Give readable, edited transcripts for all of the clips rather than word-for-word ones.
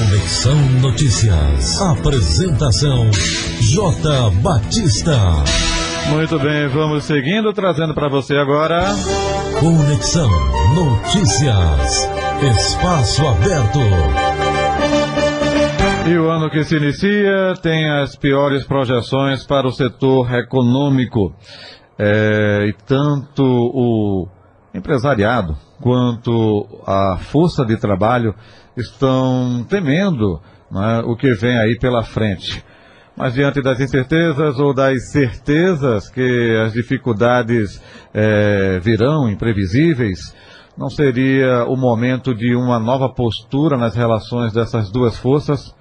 Conexão Notícias. Apresentação J. Batista. Muito bem, vamos seguindo, trazendo para você agora Conexão Notícias. Espaço aberto. E o ano que se inicia tem as piores projeções para o setor econômico. E tanto o empresariado quanto a força de trabalho estão temendo, né, o que vem aí pela frente. Mas diante das incertezas ou das certezas que as dificuldades virão imprevisíveis, não seria o momento de uma nova postura nas relações dessas duas forças?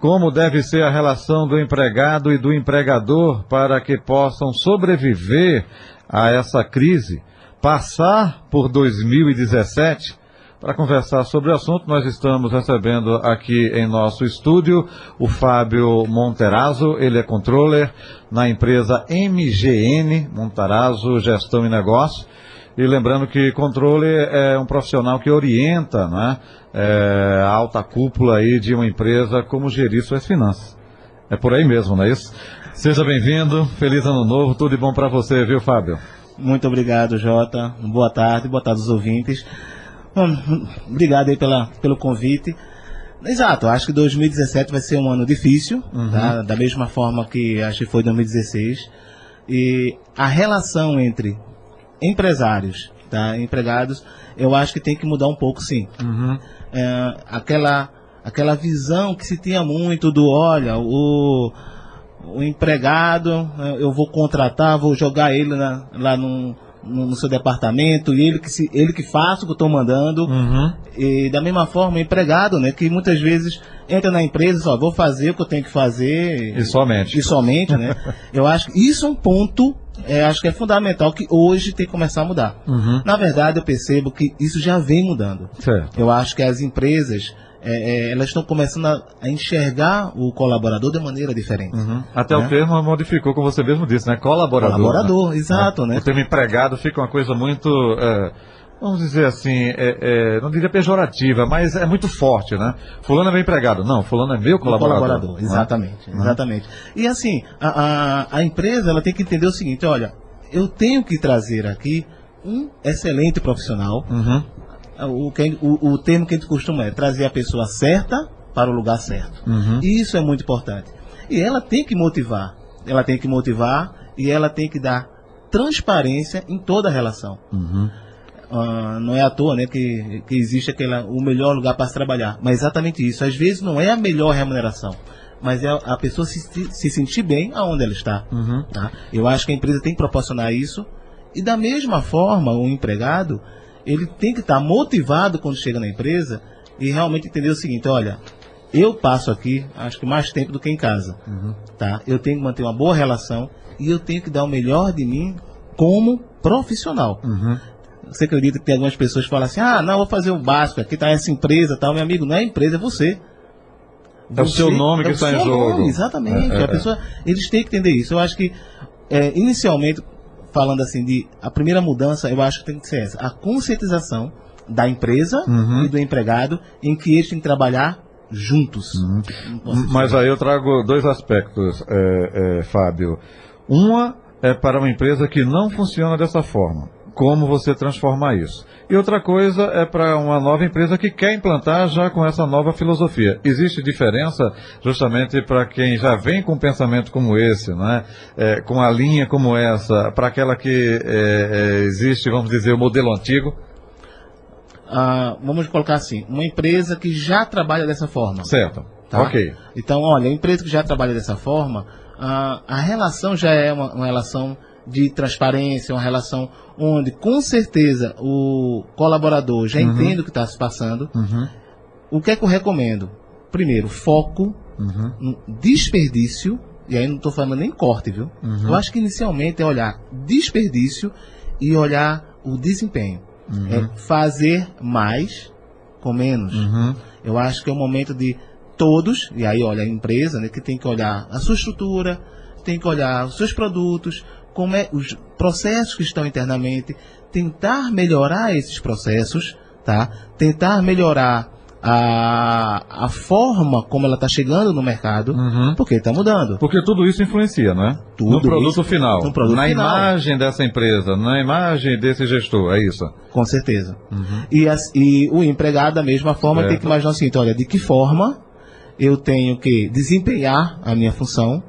Como deve ser a relação do empregado e do empregador para que possam sobreviver a essa crise, passar por 2017? Para conversar sobre o assunto, nós estamos recebendo aqui em nosso estúdio o Fábio Monterazzo. Ele é controller na empresa MGN, Monterazzo Gestão e Negócio. E lembrando que controller é um profissional que orienta, né, a alta cúpula aí de uma empresa como gerir suas finanças. É por aí mesmo, não é isso? Seja bem-vindo, feliz ano novo, tudo de bom para você, viu, Fábio? Muito obrigado, Jota. Boa tarde aos ouvintes. Obrigado aí pelo convite. Exato, acho que 2017 vai ser um ano difícil, tá? Da mesma forma que acho que foi 2016. E a relação entre empresários, tá, empregados, eu acho que tem que mudar um pouco, sim. Aquela visão que se tinha muito do, olha, o empregado, eu vou contratar, vou jogar ele lá no seu departamento, e ele que faça o que eu estou mandando. E da mesma forma, o empregado, né, que muitas vezes entra na empresa, só vou fazer o que eu tenho que fazer. E somente. Né? Eu acho que isso é um ponto, acho que é fundamental, que hoje tem que começar a mudar. Na verdade, eu percebo que isso já vem mudando. Certo. Eu acho que as empresas, elas estão começando a enxergar o colaborador de maneira diferente. Até o termo modificou, como você mesmo disse, né? Colaborador, né? Exato, né? O termo empregado fica uma coisa muito, vamos dizer assim, não diria pejorativa, mas é muito forte, né? Fulano é meu empregado. Não, fulano é meu colaborador. Exatamente, exatamente. E assim, a empresa, ela tem que entender o seguinte, olha, eu tenho que trazer aqui um excelente profissional. O termo que a gente costuma trazer a pessoa certa para o lugar certo. E isso é muito importante. E ela tem que motivar. E ela tem que dar transparência em toda a relação. Não é à toa, né, que existe o melhor lugar para se trabalhar. Mas exatamente isso. Às vezes não é a melhor remuneração, mas é a pessoa se sentir bem aonde ela está. Tá? Eu acho que a empresa tem que proporcionar isso. E da mesma forma, o empregado, ele tem que estar motivado quando chega na empresa e realmente entender o seguinte, olha, eu passo aqui, acho que mais tempo do que em casa. Tá? Eu tenho que manter uma boa relação e eu tenho que dar o melhor de mim como profissional. Você acredita que tem algumas pessoas que falam assim, não, vou fazer o básico, aqui está essa empresa, tal. Meu amigo, não é a empresa, é você. É o seu nome que está em jogo. Nome, exatamente. A pessoa, eles têm que entender isso. Eu acho que, inicialmente, falando assim, a primeira mudança, eu acho que tem que ser essa. A conscientização da empresa e do empregado em que eles têm que trabalhar juntos. Mas aí eu trago dois aspectos, Fábio. Uma é para uma empresa que não funciona dessa forma. Como você transformar isso? E outra coisa é para uma nova empresa que quer implantar já com essa nova filosofia. Existe diferença justamente para quem já vem com um pensamento como esse, né? Com a linha como essa, para aquela que existe, vamos dizer, o modelo antigo? Vamos colocar assim, uma empresa que já trabalha dessa forma. Certo, tá? Ok. Então, olha, a empresa que já trabalha dessa forma, a relação já é uma relação de transparência, uma relação onde, com certeza, o colaborador já entende o que está se passando. O que é que eu recomendo? Primeiro, foco, desperdício, e aí não estou falando nem corte, viu? Eu acho que inicialmente é olhar desperdício e olhar o desempenho. Fazer mais com menos. Eu acho que é o momento de todos, e aí olha a empresa, né, que tem que olhar a sua estrutura, tem que olhar os seus produtos, como os processos que estão internamente, tentar melhorar esses processos, tá? Tentar melhorar a forma como ela está chegando no mercado, porque está mudando. Porque tudo isso influencia, não é? Tudo no produto isso, final. no produto na final. Imagem dessa empresa, na imagem desse gestor, é isso? Com certeza. E o empregado, da mesma forma, tem que imaginar o seguinte, olha, de que forma eu tenho que desempenhar a minha função,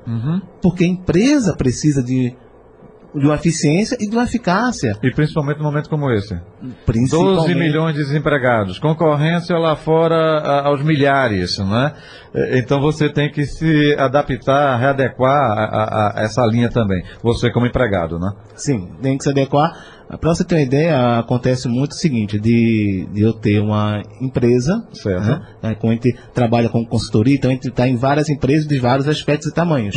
porque a empresa precisa de uma eficiência e de uma eficácia. E principalmente num momento como esse. 12 Principalmente. milhões de desempregados, concorrência lá fora aos milhares, né? Então você tem que se adaptar, readequar a essa linha também, você como empregado, né? Sim, tem que se adequar. Para você ter uma ideia, acontece muito o seguinte, de eu ter uma empresa, Certo. né, como a gente trabalha com consultoria, então a gente está em várias empresas de vários aspectos e tamanhos.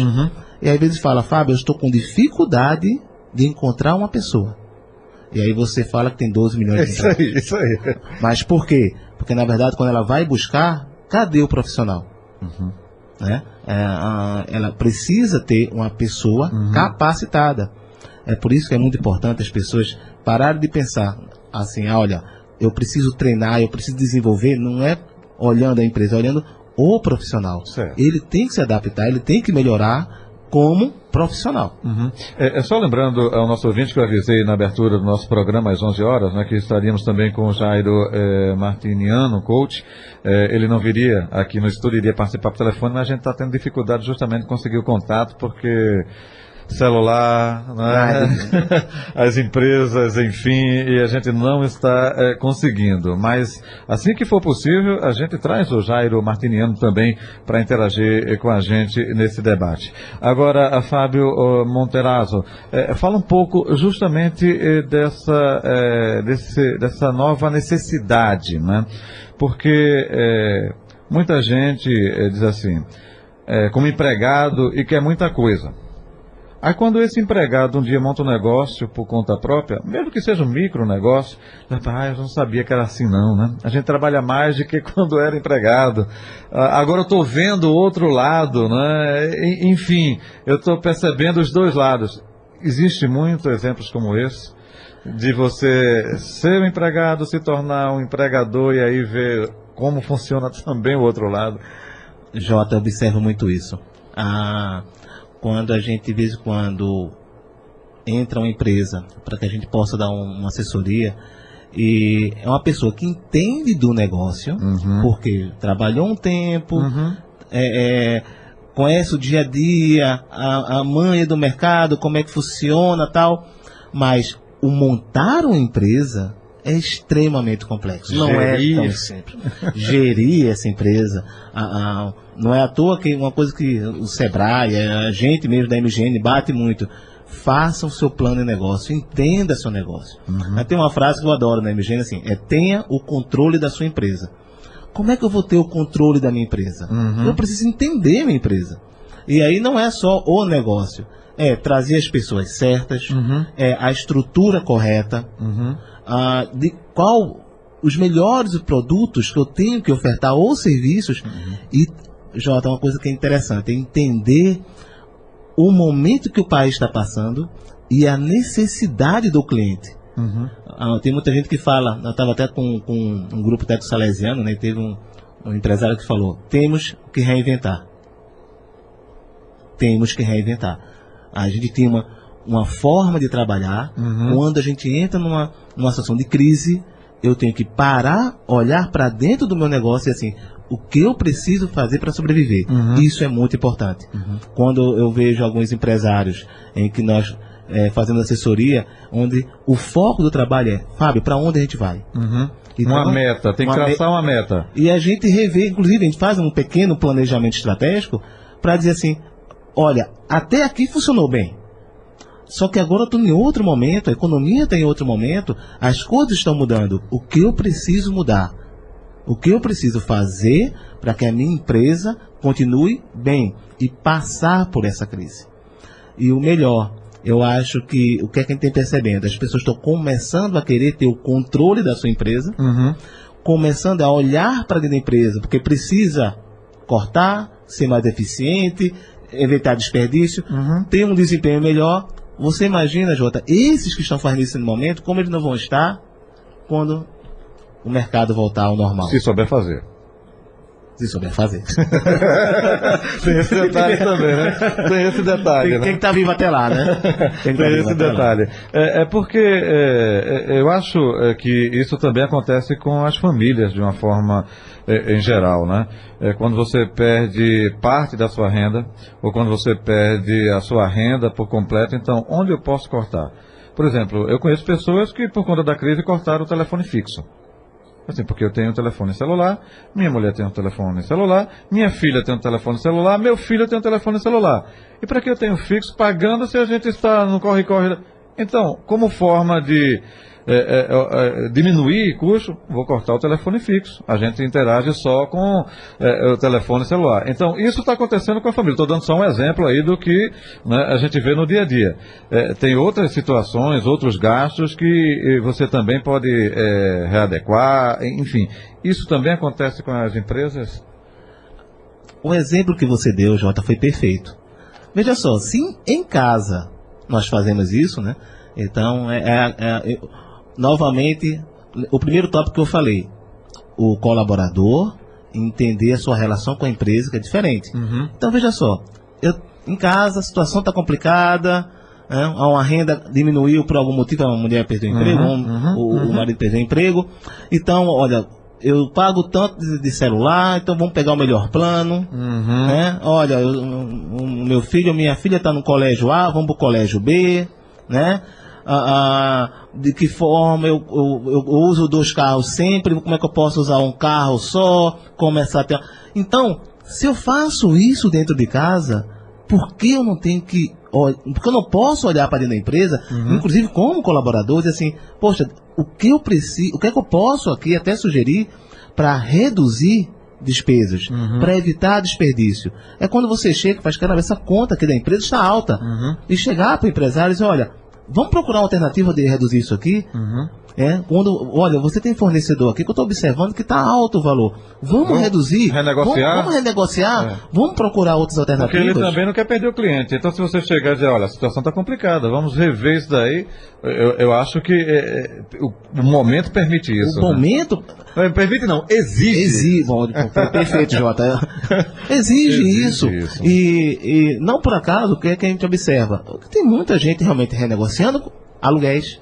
E aí, às vezes fala, Fábio, eu estou com dificuldade de encontrar uma pessoa. E aí você fala que tem 12 milhões de empregados. Isso aí. Mas por quê? Porque, na verdade, quando ela vai buscar, cadê o profissional? Né? Ela precisa ter uma pessoa capacitada. É por isso que é muito importante as pessoas pararem de pensar assim, olha, eu preciso treinar, eu preciso desenvolver, não é olhando a empresa, é olhando o profissional. Certo. Ele tem que se adaptar, ele tem que melhorar como profissional. Só lembrando ao nosso ouvinte que eu avisei na abertura do nosso programa às 11 horas, né, que estaríamos também com o Jairo Martiniano, coach. Ele não viria aqui no estúdio, iria participar por telefone, mas a gente está tendo dificuldade justamente de conseguir o contato, porque celular, né? As empresas, enfim, e a gente não está conseguindo. Mas assim que for possível, a gente traz o Jairo Martiniano também para interagir com a gente nesse debate. Agora, Fábio Monterazzo, fala um pouco justamente dessa nova necessidade, né? Porque muita gente diz assim, como empregado e quer muita coisa. Aí quando esse empregado um dia monta um negócio por conta própria, mesmo que seja um micronegócio, eu não sabia que era assim não, né? A gente trabalha mais do que quando era empregado. Agora eu estou vendo o outro lado, né? Enfim, eu estou percebendo os dois lados. Existe muitos exemplos como esse, de você ser um empregado, se tornar um empregador e aí ver como funciona também o outro lado. Jota, eu observo muito isso. Quando a gente, de vez em quando, entra uma empresa para que a gente possa dar uma assessoria, e é uma pessoa que entende do negócio, porque trabalhou um tempo, conhece o dia a dia, a manha do mercado, como é que funciona tal, mas o montar uma empresa é extremamente complexo. Não é tão simples. Gerir essa empresa, não é à toa que uma coisa que o Sebrae, a gente mesmo da MGN bate muito. Faça o seu plano de negócio, entenda seu negócio. Tem uma frase que eu adoro na MGN, assim, tenha o controle da sua empresa. Como é que eu vou ter o controle da minha empresa? Eu preciso entender a minha empresa. E aí não é só o negócio, trazer as pessoas certas, a estrutura correta, de qual os melhores produtos que eu tenho que ofertar ou serviços. E, Jota, uma coisa que é interessante é entender o momento que o país está passando e a necessidade do cliente. Tem muita gente que fala, eu estava até com um grupo técnico salesiano, né, teve um empresário que falou, temos que reinventar. Temos que reinventar. A gente tem uma forma de trabalhar, quando a gente entra numa situação de crise, eu tenho que parar, olhar para dentro do meu negócio e assim, o que eu preciso fazer para sobreviver. Isso é muito importante. Quando eu vejo alguns empresários em que nós fazemos assessoria, onde o foco do trabalho é, Fábio, para onde a gente vai? Então, uma meta, tem que traçar uma meta. E a gente revê, inclusive a gente faz um pequeno planejamento estratégico para dizer assim, olha, até aqui funcionou bem. Só que agora eu estou em outro momento, a economia está em outro momento, as coisas estão mudando. O que eu preciso mudar? O que eu preciso fazer para que a minha empresa continue bem e passar por essa crise? E o melhor, eu acho que o que é que a gente tem percebendo? As pessoas estão começando a querer ter o controle da sua empresa, começando a olhar para dentro da empresa, porque precisa cortar, ser mais eficiente, evitar desperdício, ter um desempenho melhor. Você imagina, Jota, esses que estão fazendo isso no momento, como eles não vão estar quando o mercado voltar ao normal? Se souber fazer. se souber fazer. Tem esse detalhe também, né? Tem esse detalhe, Tem que estar vivo até lá, né? Tem esse detalhe. Porque eu acho que isso também acontece com as famílias de uma forma em geral, né? Quando você perde parte da sua renda, ou quando você perde a sua renda por completo, então, onde eu posso cortar? Por exemplo, eu conheço pessoas que, por conta da crise, cortaram o telefone fixo. Assim, porque eu tenho um telefone celular, minha mulher tem um telefone celular, minha filha tem um telefone celular, meu filho tem um telefone celular. E para que eu tenho fixo pagando se a gente está no corre-corre? Então, como forma de diminuir custo, vou cortar o telefone fixo. A gente interage só com o telefone celular. Então, isso está acontecendo com a família. Estou dando só um exemplo aí do que, né, a gente vê no dia a dia. Tem outras situações, outros gastos que você também pode readequar, enfim. Isso também acontece com as empresas? O exemplo que você deu, Jota, foi perfeito. Veja só, se em casa nós fazemos isso, né? Então, novamente, o primeiro tópico que eu falei, o colaborador entender a sua relação com a empresa, que é diferente. Uhum. Então, veja só, em casa a situação está complicada, uma renda diminuiu por algum motivo, a mulher perdeu o emprego, o marido perdeu o emprego. Então, olha, eu pago tanto de celular, então vamos pegar o melhor plano. Né? Olha, o meu filho, minha filha está no colégio A, vamos para o colégio B, né? De que forma eu uso 2 carros sempre, como é que eu posso usar um carro só, começar a ter... Então, se eu faço isso dentro de casa, por que eu não tenho que... Porque eu não posso olhar para dentro da empresa, inclusive como colaborador, dizer assim, poxa, o que eu preciso, o que é que eu posso aqui até sugerir para reduzir despesas, para evitar desperdício? É quando você chega e faz, caramba, essa conta aqui da empresa está alta, e chegar para o empresário e dizer, olha, vamos procurar uma alternativa de reduzir isso aqui? Olha, você tem fornecedor aqui que eu estou observando que está alto o valor. Vamos reduzir? Vamos renegociar? Vamos procurar outras alternativas? Porque ele também não quer perder o cliente. Então, se você chegar e dizer, olha, a situação está complicada, vamos rever isso daí, eu acho que o momento permite isso. O momento... Permite não, exige. Bom, perfeito, Jota. Exige isso. E não por acaso, o que é que a gente observa? Tem muita gente realmente renegociando aluguéis,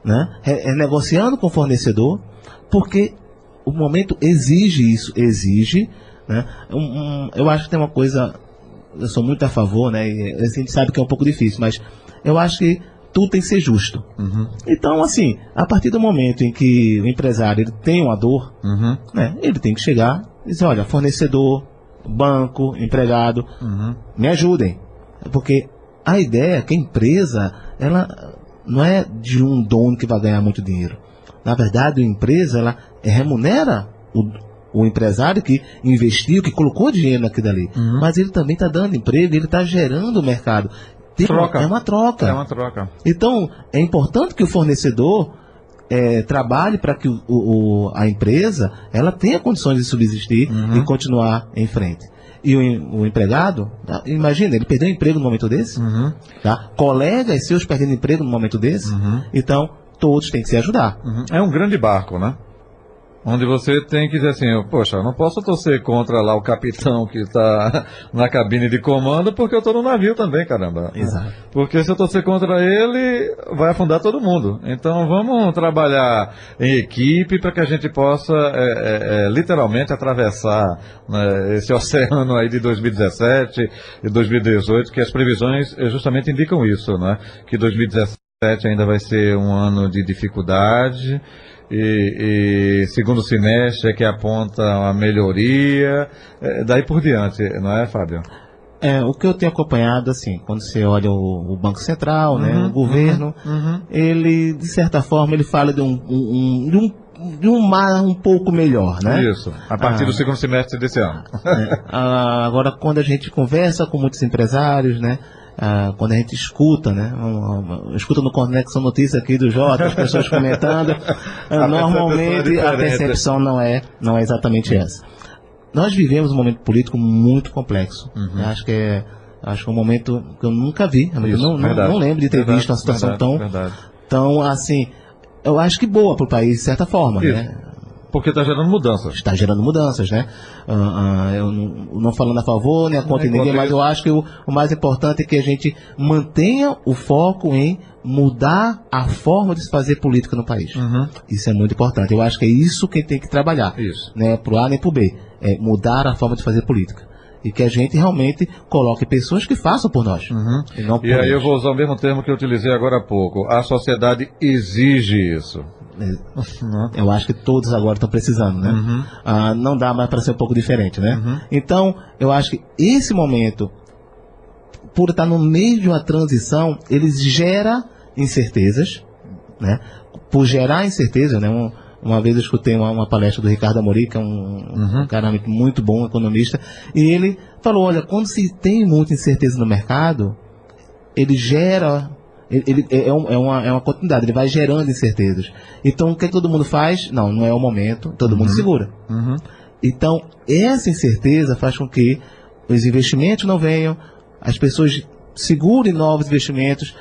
né? Renegociando com o fornecedor, porque o momento exige isso, né? Eu acho que tem uma coisa, eu sou muito a favor, né? E a gente sabe que é um pouco difícil, mas eu acho que tudo tem que ser justo. Então, assim, a partir do momento em que o empresário ele tem uma dor, né, ele tem que chegar e dizer, olha, fornecedor, banco, empregado, me ajudem. Porque a ideia é que a empresa, ela não é de um dono que vai ganhar muito dinheiro. Na verdade, a empresa, ela remunera o empresário que investiu, que colocou dinheiro naquilo dali. Mas ele também está dando emprego, ele está gerando o mercado. É uma troca. Então, é importante que o fornecedor trabalhe para que a empresa ela tenha condições de subsistir e continuar em frente. E o empregado, imagina, ele perdeu emprego no momento desse, tá? Colegas seus perdendo emprego no momento desse, então todos têm que se ajudar. É um grande barco, né? Onde você tem que dizer assim, poxa, eu não posso torcer contra lá o capitão que está na cabine de comando, porque eu estou no navio também, caramba. Exato. Porque se eu torcer contra ele, vai afundar todo mundo. Então vamos trabalhar em equipe para que a gente possa literalmente atravessar, né, esse oceano aí de 2017 e 2018, que as previsões justamente indicam isso, né? Que 2017 ainda vai ser um ano de dificuldade. E segundo semestre é que aponta uma melhoria, daí por diante, não é, Fábio? O que eu tenho acompanhado, assim, quando você olha o Banco Central, né, o governo, ele, de certa forma, ele fala de um mar um pouco melhor, né? Isso, a partir do segundo semestre desse ano. Agora, quando a gente conversa com muitos empresários, né, quando a gente escuta, né? Escuta no Conexão Notícia aqui do Jota, as pessoas comentando, normalmente a percepção não é exatamente essa. Nós vivemos um momento político muito complexo. Acho que é um momento que eu nunca vi. Não lembro de ter visto uma situação tão assim, eu acho que boa para o país, de certa forma, né? Porque está gerando mudanças. Está gerando mudanças, né? Eu não falando a favor, nem a contra ninguém, mas eu acho que o mais importante é que a gente mantenha o foco em mudar a forma de se fazer política no país. Isso é muito importante. Eu acho que é isso que tem que trabalhar. Isso. Né? Pro A nem pro B. É mudar a forma de fazer política. E que a gente realmente coloque pessoas que façam por nós. E não por E aí eles. eu vou usar o mesmo termo que eu utilizei agora há pouco. A sociedade exige isso. Eu acho que todos agora estão precisando, né? Não dá mais para ser um pouco diferente, né? Então, eu acho que esse momento, por estar no meio de uma transição, ele gera incertezas, né? Por gerar incerteza, né? Uma vez eu escutei uma palestra do Ricardo Amorim, que é um cara muito bom, economista, e ele falou, olha, quando se tem muita incerteza no mercado, ele gera... é uma continuidade, ele vai gerando incertezas. Então, o que todo mundo faz? Não é o momento, todo mundo segura. Então, essa incerteza faz com que os investimentos não venham, as pessoas segurem novos investimentos,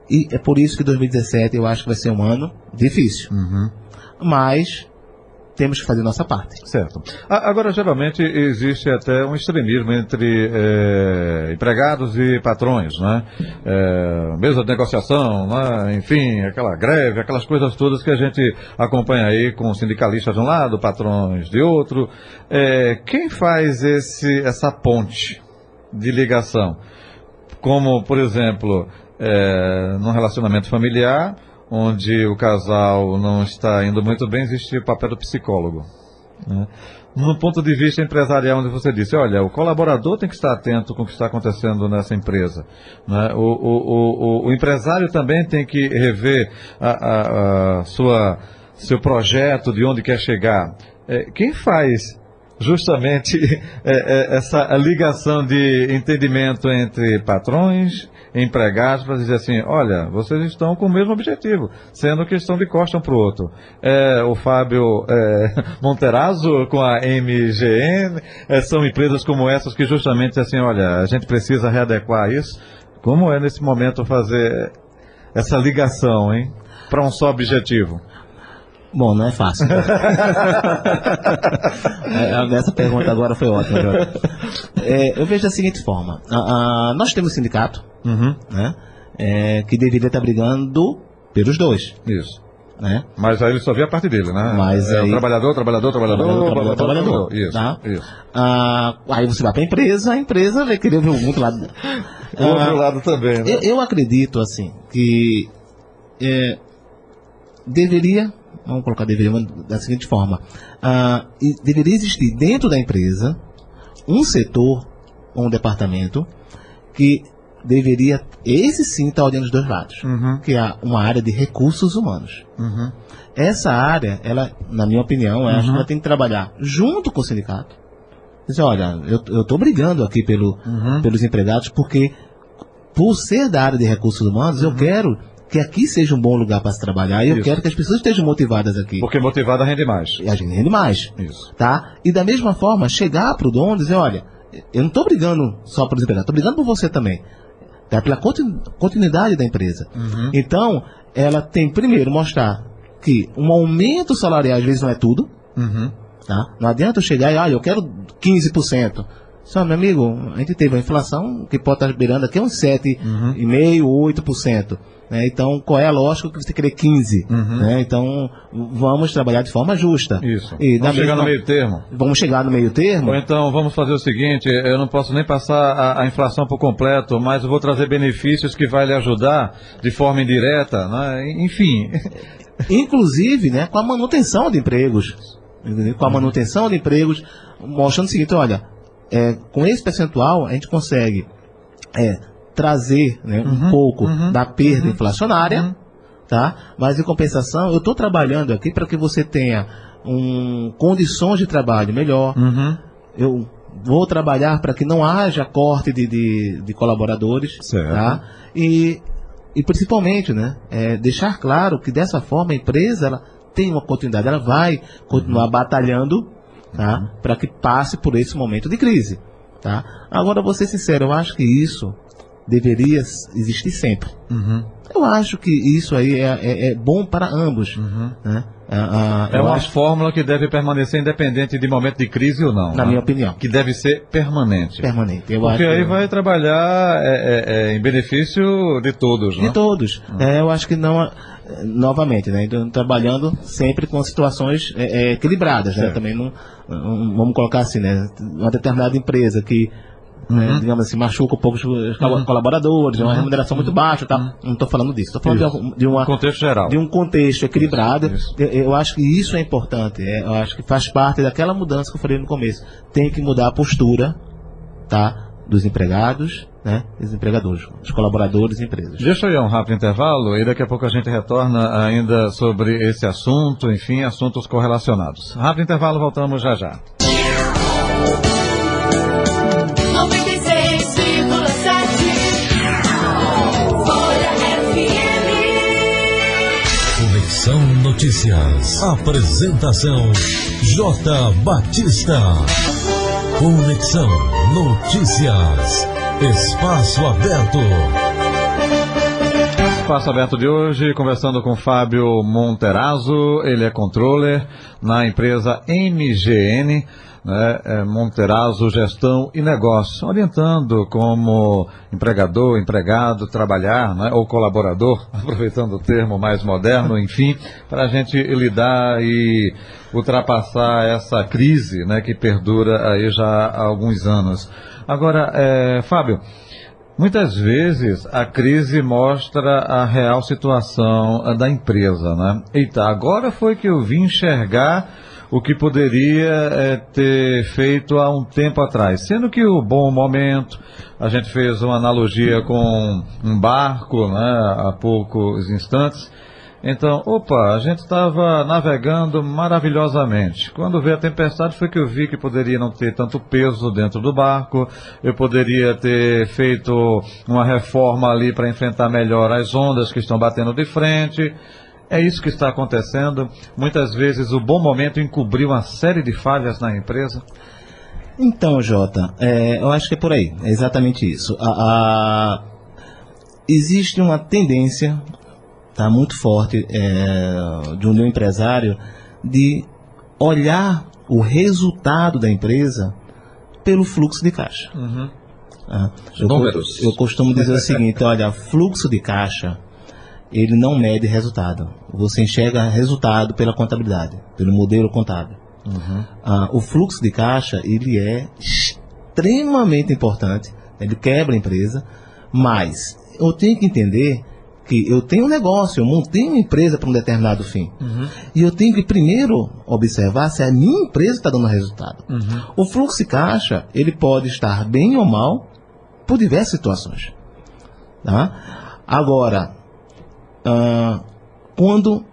e é por isso que 2017 eu acho que vai ser um ano difícil. Mas temos que fazer nossa parte. Certo. Agora, geralmente, existe até um extremismo entre empregados e patrões, né? Mesa de negociação, né? Enfim, aquela greve, aquelas coisas todas que a gente acompanha aí com sindicalistas de um lado, patrões de outro. Quem faz essa ponte de ligação? Como, por exemplo, num relacionamento familiar, onde o casal não está indo muito bem, existe o papel do psicólogo. Né? No ponto de vista empresarial, onde você disse, olha, o colaborador tem que estar atento com o que está acontecendo nessa empresa. Né? O empresário também tem que rever seu projeto, de onde quer chegar. Quem faz justamente essa ligação de entendimento entre patrões, empregados, para dizer assim, olha, vocês estão com o mesmo objetivo, sendo que estão de costa um para o outro. O Fábio Monterazzo com a MGN, são empresas como essas que justamente assim, olha, a gente precisa readequar isso. Como é nesse momento fazer essa ligação, hein, para um só objetivo? Bom, não é fácil. Essa pergunta agora foi ótima. Eu vejo da seguinte forma. Nós temos sindicato, né, que deveria estar brigando pelos dois. Isso. Né? Mas aí ele só vê a parte dele, né? Mas aí... Trabalhador. Isso. Aí você vai para a empresa vai querer ver o outro lado. O outro lado também, né? Eu acredito, assim, que vamos colocar da seguinte forma, deveria existir dentro da empresa um setor, um departamento, que deveria, esse sim, estar olhando os dois lados, que é uma área de recursos humanos. Essa área, ela, na minha opinião, acho que ela tem que trabalhar junto com o sindicato. Dizer, olha, eu estou brigando aqui pelos empregados, porque por ser da área de recursos humanos, eu quero que aqui seja um bom lugar para se trabalhar, e eu quero que as pessoas estejam motivadas aqui. Porque motivada rende mais. E a gente rende mais. Isso. Tá? E da mesma forma, chegar para o dono e dizer, olha, eu não estou brigando só pelos empregados, estou brigando por você também. Tá? Pela continuidade da empresa. Então, ela tem primeiro mostrar que um aumento salarial às vezes não é tudo. Tá? Não adianta eu chegar e, olha, eu quero 15%. Só, meu amigo, a gente teve uma inflação que pode estar beirando aqui uns 7,5%, 8%. Né? Então, qual é a lógica que você querer 15%? Né? Então, vamos trabalhar de forma justa. Isso. E vamos chegar no meio termo. Vamos chegar no meio termo. Ou então, vamos fazer o seguinte, eu não posso nem passar a inflação por completo, mas eu vou trazer benefícios que vai lhe ajudar de forma indireta, né? Enfim. Inclusive, né, com a manutenção de empregos. Entendeu? Com a manutenção de empregos, mostrando o seguinte, olha, com esse percentual a gente consegue trazer, né, um pouco da perda inflacionária, tá? Mas em compensação eu estou trabalhando aqui para que você tenha condições de trabalho melhor. Eu vou trabalhar para que não haja corte de colaboradores, tá? E principalmente, né, deixar claro que dessa forma a empresa ela tem uma continuidade, ela vai continuar batalhando, tá? Para que passe por esse momento de crise, tá? Agora, vou ser sincero, eu acho que isso deveria existir sempre. Eu acho que isso aí é bom para ambos, né? É uma fórmula que deve permanecer independente de momento de crise ou não. Na minha opinião. Que deve ser permanente. Permanente. Porque aí vai trabalhar em benefício de todos, né? De todos. Eu acho que não... Novamente, né? Então, trabalhando sempre com situações equilibradas, né? Também não... Vamos colocar assim, né? Uma determinada empresa que... digamos assim, machuca um pouco os colaboradores, uma remuneração muito baixa, tá? Não estou falando disso, estou falando de um contexto geral, de um contexto equilibrado. Eu acho que isso é importante, eu acho que faz parte daquela mudança que eu falei no começo. Tem que mudar a postura, tá? Dos empregados, né? Dos empregadores, dos colaboradores e empresas. Deixa eu ir a um rápido intervalo e daqui a pouco a gente retorna ainda sobre esse assunto, enfim, assuntos correlacionados. Rápido intervalo, voltamos já já. Conexão Notícias. Apresentação J. Batista. Conexão Notícias. Espaço Aberto. Espaço Aberto de hoje, conversando com Fábio Monterazzo, ele é controller na empresa MGN, né, Monterazzo Gestão e Negócio, orientando como empregador, empregado, trabalhar, né, ou colaborador, aproveitando o termo mais moderno, enfim, para a gente lidar e ultrapassar essa crise, né, que perdura aí já há alguns anos. Agora, Fábio, muitas vezes a crise mostra a real situação da empresa, né? Eita, agora foi que eu vim enxergar o que poderia ter feito há um tempo atrás. Sendo que o bom momento, a gente fez uma analogia com um barco, né, há poucos instantes. Então, a gente estava navegando maravilhosamente. Quando veio a tempestade foi que eu vi que poderia não ter tanto peso dentro do barco, eu poderia ter feito uma reforma ali para enfrentar melhor as ondas que estão batendo de frente. É isso que está acontecendo. Muitas vezes o bom momento encobriu uma série de falhas na empresa. Então, Jota, eu acho que é por aí, é exatamente isso. Existe uma tendência... Tá muito forte de um empresário de olhar o resultado da empresa pelo fluxo de caixa. Eu costumo dizer o seguinte, olha, fluxo de caixa, ele não mede resultado. Você enxerga resultado pela contabilidade, pelo modelo contábil. O fluxo de caixa, ele é extremamente importante, ele quebra a empresa, mas eu tenho que entender que eu tenho um negócio, eu montei uma empresa para um determinado fim. E eu tenho que primeiro observar se a minha empresa está dando resultado. O fluxo de caixa, ele pode estar bem ou mal por diversas situações. Tá? Agora, quando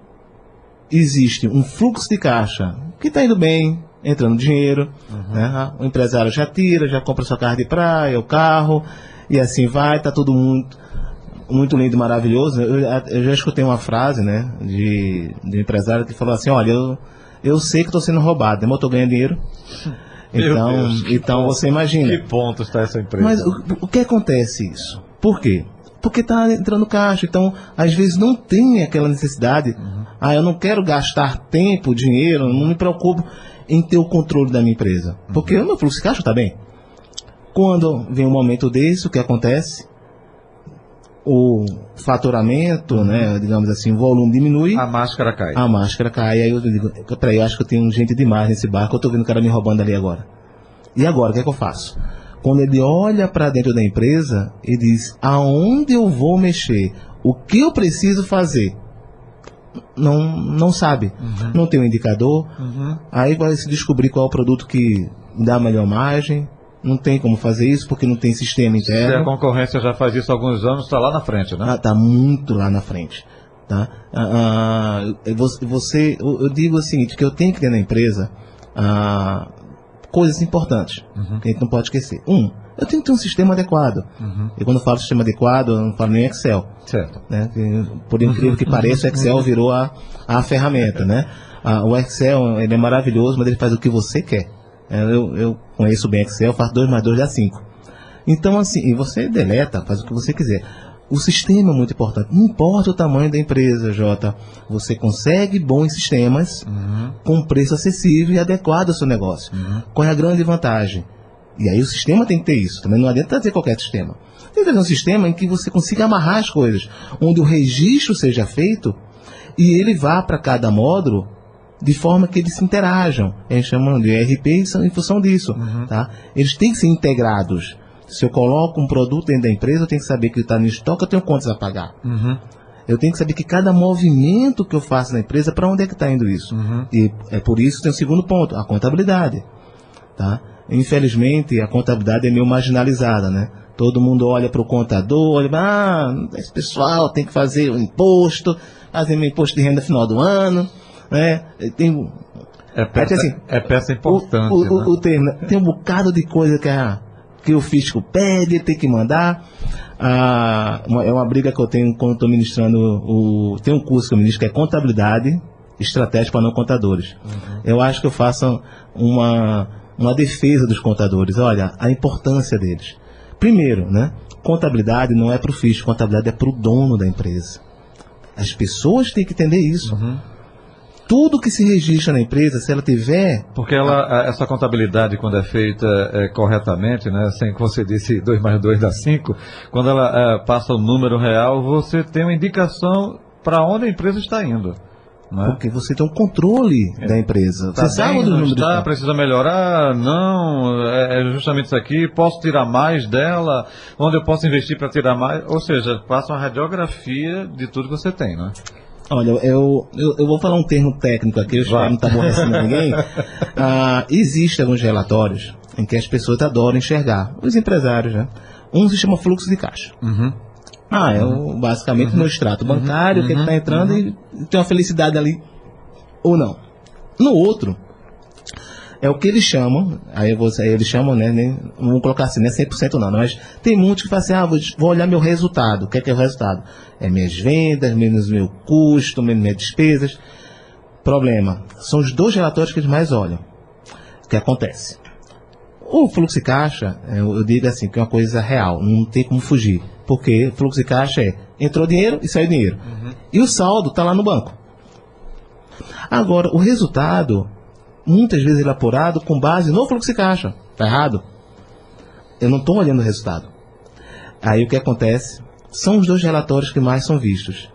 existe um fluxo de caixa que está indo bem, entrando dinheiro, né? O empresário já tira, já compra sua carro de praia, o carro, e assim vai, está tudo muito lindo e maravilhoso. Eu já escutei uma frase, né, de um empresário que falou assim, olha, eu sei que estou sendo roubado, mas eu estou ganhando dinheiro. Então você imagina. Que ponto está essa empresa? Mas o que acontece isso? Por quê? Porque está entrando caixa, então às vezes não tem aquela necessidade. Eu não quero gastar tempo, dinheiro, não me preocupo em ter o controle da minha empresa. Porque o meu fluxo de caixa está bem. Quando vem um momento desse, o que acontece? O faturamento, né, digamos assim, o volume diminui. A máscara cai. Aí eu digo, peraí, eu acho que eu tenho gente demais nesse barco, eu estou vendo o cara me roubando ali agora. E agora, o que é que eu faço? Quando ele olha para dentro da empresa e diz, aonde eu vou mexer? O que eu preciso fazer? Não sabe. Não tem um indicador. Aí vai se descobrir qual é o produto que dá a melhor margem. Não tem como fazer isso porque não tem sistema interno. Se a concorrência já faz isso há alguns anos, está lá na frente, né? Está muito lá na frente. Tá? Eu digo o seguinte, que eu tenho que ter na empresa coisas importantes, que a gente não pode esquecer. Eu tenho que ter um sistema adequado. E quando eu falo sistema adequado, eu não falo nem Excel. Certo. Né? Por incrível que pareça, o Excel virou a ferramenta. Né? O Excel ele é maravilhoso, mas ele faz o que você quer. Eu conheço bem Excel, faço 2 mais 2 dá 5. Então, assim, e você deleta, faz o que você quiser. O sistema é muito importante. Não importa o tamanho da empresa, Jota. Você consegue bons sistemas com preço acessível e adequado ao seu negócio. Qual é a grande vantagem? E aí o sistema tem que ter isso. Também não adianta trazer qualquer sistema. Tem que ter um sistema em que você consiga amarrar as coisas. Onde o registro seja feito e ele vá para cada módulo de forma que eles se interajam. Eles chamam de ERP em função disso. Tá? Eles têm que ser integrados. Se eu coloco um produto dentro da empresa, eu tenho que saber que ele está no estoque, eu tenho contas a pagar. Eu tenho que saber que cada movimento que eu faço na empresa, para onde é que está indo isso. E é por isso que tem o segundo ponto, a contabilidade. Tá? Infelizmente, a contabilidade é meio marginalizada, né? Todo mundo olha para o contador, olha, esse pessoal tem que fazer o imposto, fazer meu imposto de renda no final do ano, né? Tem, é peça importante. O termo, tem um bocado de coisa que o fisco pede, tem que mandar. É uma briga que eu tenho quando estou ministrando. Tem um curso que eu ministro que é Contabilidade Estratégia para Não Contadores. Eu acho que eu faço uma defesa dos contadores. Olha, a importância deles. Primeiro, né? Contabilidade não é para o fisco, contabilidade é para o dono da empresa. As pessoas têm que entender isso. Tudo que se registra na empresa, se ela tiver... Porque essa contabilidade, quando é feita corretamente, né, sem que você disse 2 mais 2 dá 5, quando ela passa o número real, você tem uma indicação para onde a empresa está indo. Né? Porque você tem um controle da empresa. Você sabe do número. Precisa melhorar? Não, é justamente isso aqui. Posso tirar mais dela? Onde eu posso investir para tirar mais? Ou seja, passa uma radiografia de tudo que você tem, né? Olha, eu vou falar um termo técnico aqui, eu espero não estar aborrecendo ninguém. Existem alguns relatórios em que as pessoas adoram enxergar, os empresários, né? Um se chama fluxo de caixa. Basicamente o meu extrato bancário, o que está entrando e tem uma felicidade ali ou não. No outro, é o que eles chamam, eles chamam, né, vamos colocar assim, não é 100% não, mas tem muitos que falam assim, vou olhar meu resultado. O que é o resultado? É minhas vendas, menos meu custo, menos minhas despesas. Problema, são os 2 relatórios que eles mais olham. O que acontece? O fluxo de caixa, eu digo assim, que é uma coisa real, não tem como fugir. Porque o fluxo de caixa entrou dinheiro e saiu dinheiro. E o saldo está lá no banco. Agora, o resultado... muitas vezes ele é apurado com base no fluxo de caixa. Está errado? Eu não estou olhando o resultado. Aí o que acontece? São os 2 relatórios que mais são vistos.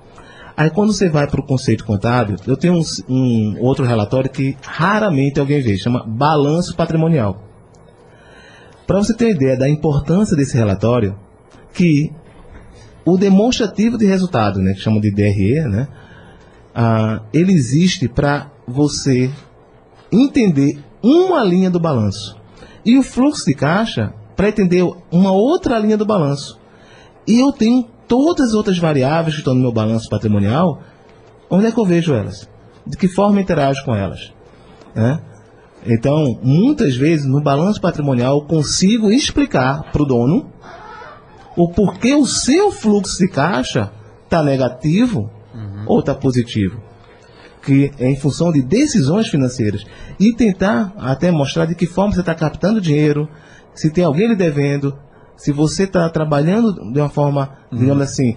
Aí quando você vai para o conceito contábil, eu tenho um outro relatório que raramente alguém vê, chama balanço patrimonial. Para você ter uma ideia da importância desse relatório, que o demonstrativo de resultado, né, que chamam de DRE, né, ele existe para você entender uma linha do balanço. E o fluxo de caixa para entender uma outra linha do balanço. E eu tenho todas as outras variáveis que estão no meu balanço patrimonial. Onde é que eu vejo elas? De que forma eu interajo com elas? Né? Então, muitas vezes, no balanço patrimonial, eu consigo explicar para o dono o porquê o seu fluxo de caixa está negativo ou está positivo. Que é em função de decisões financeiras. E tentar até mostrar de que forma você está captando dinheiro, se tem alguém lhe devendo, se você está trabalhando de uma forma, digamos assim,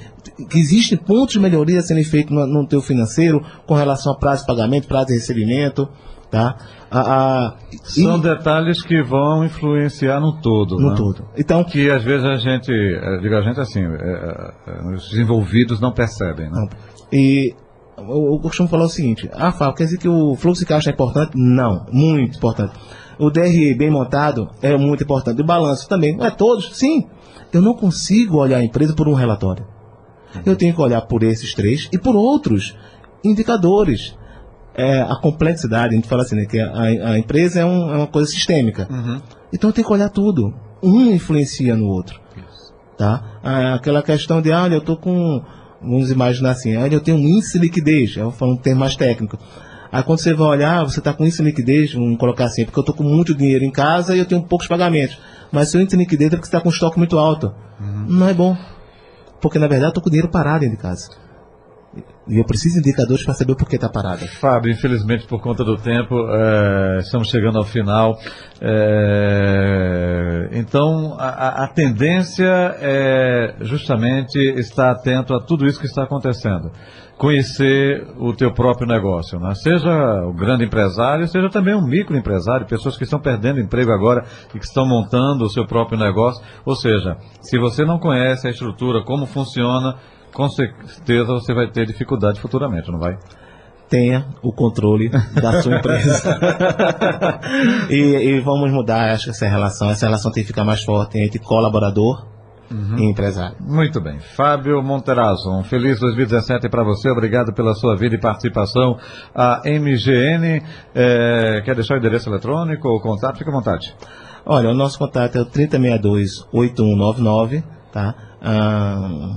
que existem pontos de melhoria sendo feitos no teu financeiro com relação a prazo de pagamento, prazo de recebimento. Tá? São detalhes que vão influenciar no todo. No né? todo. Então, que às vezes a gente assim, os envolvidos não percebem. Né? E eu costumo falar o seguinte, Fábio, quer dizer que o fluxo de caixa é importante? Não, muito importante. O DRE bem montado é muito importante. O balanço também, não é todos? Sim. Eu não consigo olhar a empresa por um relatório. Eu tenho que olhar por esses 3 e por outros indicadores. A complexidade, a gente fala assim, né, que a empresa é uma coisa sistêmica. Então eu tenho que olhar tudo. Um influencia no outro. Tá? Aquela questão de, eu estou com... Vamos imaginar assim, eu tenho um índice de liquidez, eu vou falar um termo mais técnico. Aí quando você vai olhar, você está com índice de liquidez, vamos colocar assim, porque eu estou com muito dinheiro em casa e eu tenho poucos pagamentos. Mas seu índice de liquidez é porque você está com um estoque muito alto. Não é bom. Porque na verdade eu estou com o dinheiro parado dentro de casa. E eu preciso de indicadores para saber por que está parada. Fábio, infelizmente por conta do tempo, estamos chegando ao final. Então, a tendência é justamente estar atento a tudo isso que está acontecendo. Conhecer o teu próprio negócio, né? Seja o grande empresário, seja também um microempresário, pessoas que estão perdendo emprego agora e que estão montando o seu próprio negócio. Ou seja, se você não conhece a estrutura, como funciona, com certeza você vai ter dificuldade futuramente, não vai? Tenha o controle da sua empresa. e vamos mudar, acho que essa relação tem que ficar mais forte entre colaborador e empresário. Muito bem. Fábio Monterazzo, um feliz 2017 para você, obrigado pela sua vida e participação. A MGN, quer deixar o endereço eletrônico ou contato? Fique à vontade. Olha, o nosso contato é o 3062-8199, tá?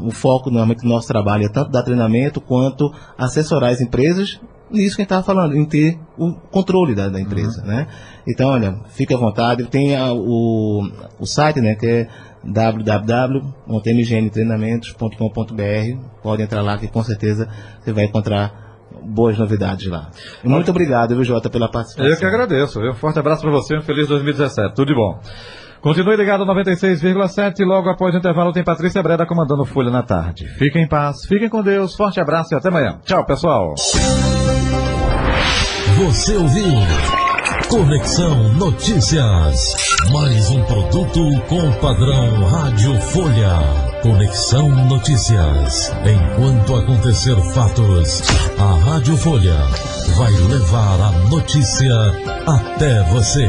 O foco normalmente do nosso trabalho é tanto dar treinamento quanto assessorar as empresas nisso que a gente estava falando, em ter o controle da empresa, né? Então, olha, fique à vontade. Tem o site, né, que é www.mgntreinamentos.com.br. Pode entrar lá que com certeza você vai encontrar boas novidades lá. E muito obrigado, viu, Jota, pela participação. Eu que agradeço. Um forte abraço para você, um feliz 2017. Tudo de bom. Continue ligado 96,7. Logo após o intervalo tem Patrícia Breda comandando Folha na Tarde. Fiquem em paz, fiquem com Deus. Forte abraço e até amanhã. Tchau, pessoal. Você ouviu Conexão Notícias. Mais um produto com o padrão Rádio Folha. Conexão Notícias. Enquanto acontecer fatos, a Rádio Folha vai levar a notícia até você.